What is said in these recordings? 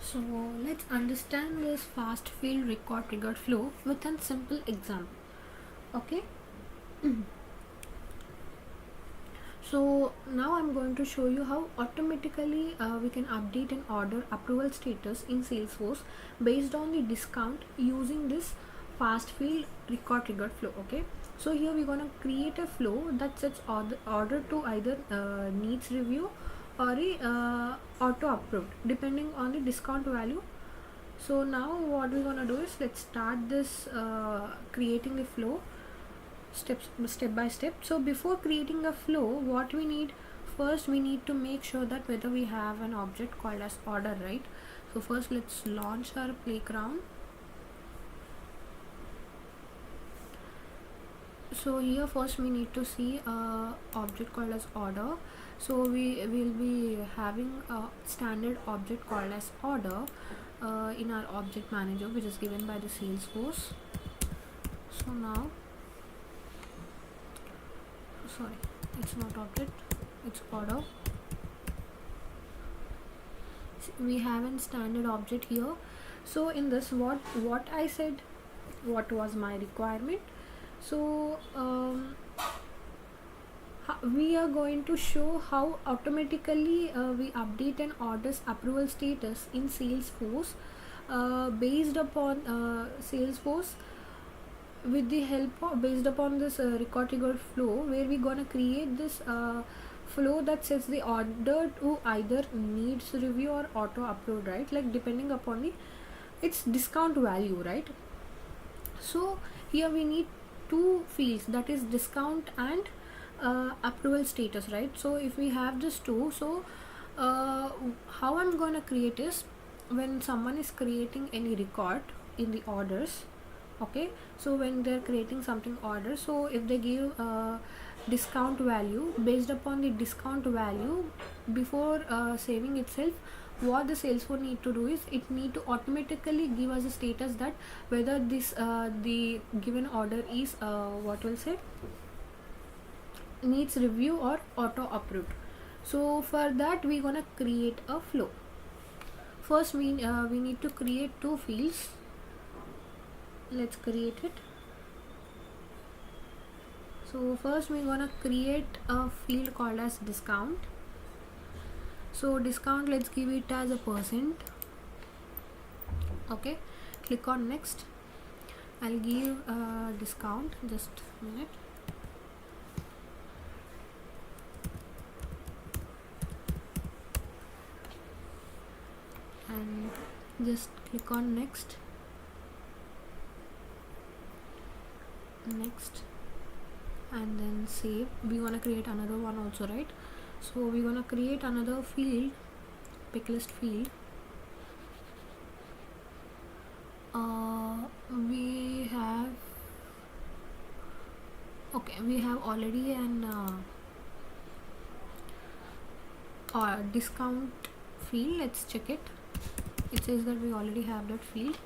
So let's understand this fast field record triggered flow with a simple example. Okay. So now I'm going to show you how automatically we can update an order approval status in Salesforce based on the discount using this fast field record triggered flow. Okay. So here we're going to create a flow that sets order to either needs review or a auto approved depending on the discount value. So now what we're gonna do is let's start this creating the flow step by step. So before creating a flow, what we need first, we need to make sure that whether we have an object called as order, right? So first let's launch our playground. So here first we need to see a object called as order. So we will be having a standard object called as order in our object manager, which is given by the Salesforce. So now, sorry, it's not object, it's order. We have a standard object here. So in this, what I said, what was my requirement. So we are going to show how automatically we update an order's approval status in Salesforce based upon Salesforce with the help of based upon this record triggered flow, where we're gonna create this flow that sets the order to either needs review or auto upload, right? Like depending upon the its discount value, right? So here we need two fields, that is discount and approval status, right? So if we have this two, so how I'm gonna create is when someone is creating any record in the orders. Okay, so when they're creating something order, so if they give discount value, based upon the discount value, before saving itself, what the Salesforce need to do is it need to automatically give us a status that whether this the given order is what will say needs review or auto approved. So for that we're gonna create a flow. First we need to create two fields. Let's create it. So first we're gonna create a field called as discount. So discount, let's give it as a percent. Okay, click on next. I'll give a discount, just a minute. And just click on next. And then save. We want to create another one also, right? So we want to create another field, pick list field. We have already an discount field. Let's check it. It says that we already have that field.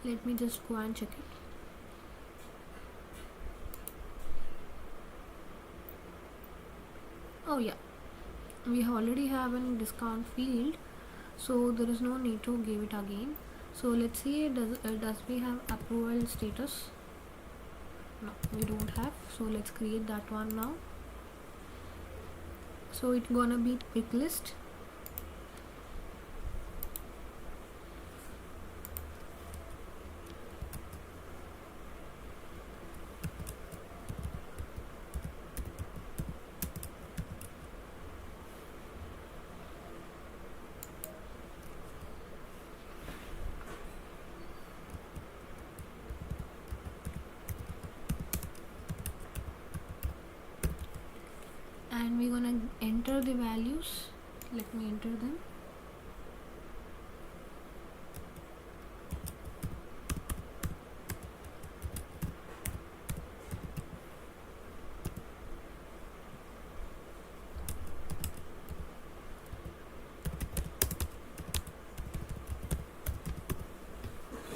Let me just go and check it. Oh yeah, we already have a discount field, so there is no need to give it again. So let's see, does we have approval status? No, we don't have. So let's create that one now. So it's gonna be pick list. And we're gonna enter the values. Let me enter them.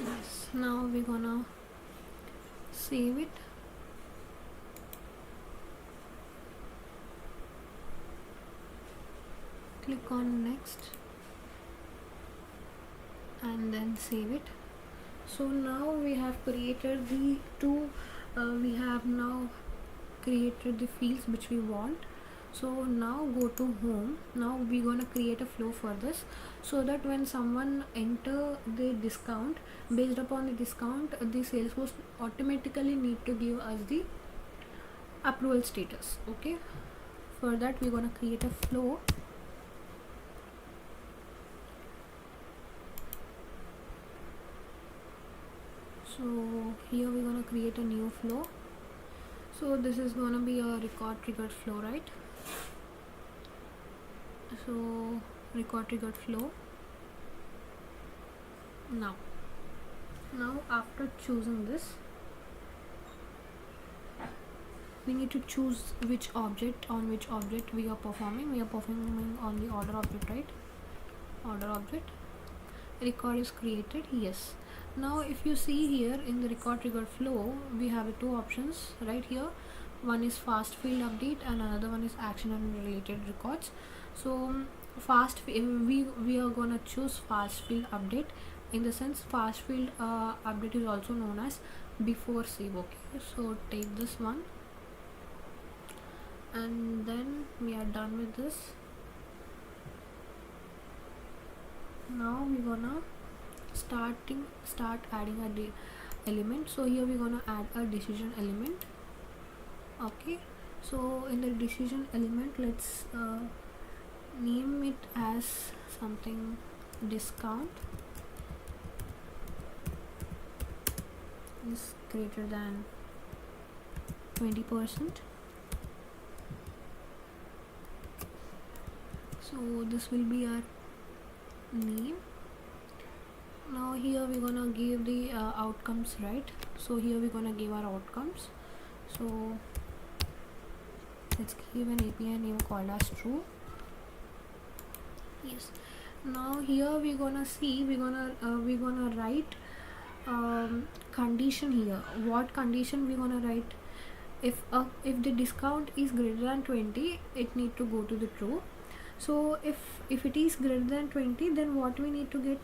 Yes, now we're gonna save it. Click on next. and then save it. So now we have created the two we have now created the fields which we want. So now go to home. Now we're gonna create a flow for this, so that when someone enter the discount, based upon the discount, the Salesforce automatically need to give us the approval status. Okay, for that we're gonna create a flow. So here we're gonna create a new flow. So this is gonna be a record triggered flow, right? So record triggered flow. Now after choosing this, we need to choose which object we are performing. We are performing on the order object, right? Order object. Record is created, yes. Now if you see here in the record triggered flow, we have two options right here. One is fast field update and another one is action and related records. So we are gonna choose fast field update. In the sense, fast field update is also known as before save. Okay, so take this one, and then we are done with this. Now we're gonna start adding a element. So here we're gonna add a decision element. Okay, so in the decision element, let's name it as something discount is greater than 20%. So this will be our name. Now here we're gonna give the outcomes, right? So here we're gonna give our outcomes. So let's give an API name called as true. Yes. Now here we're gonna see, we're gonna write condition here. What condition we're gonna write? If the discount is greater than 20, it need to go to the true. So if it is greater than 20, then what we need to get?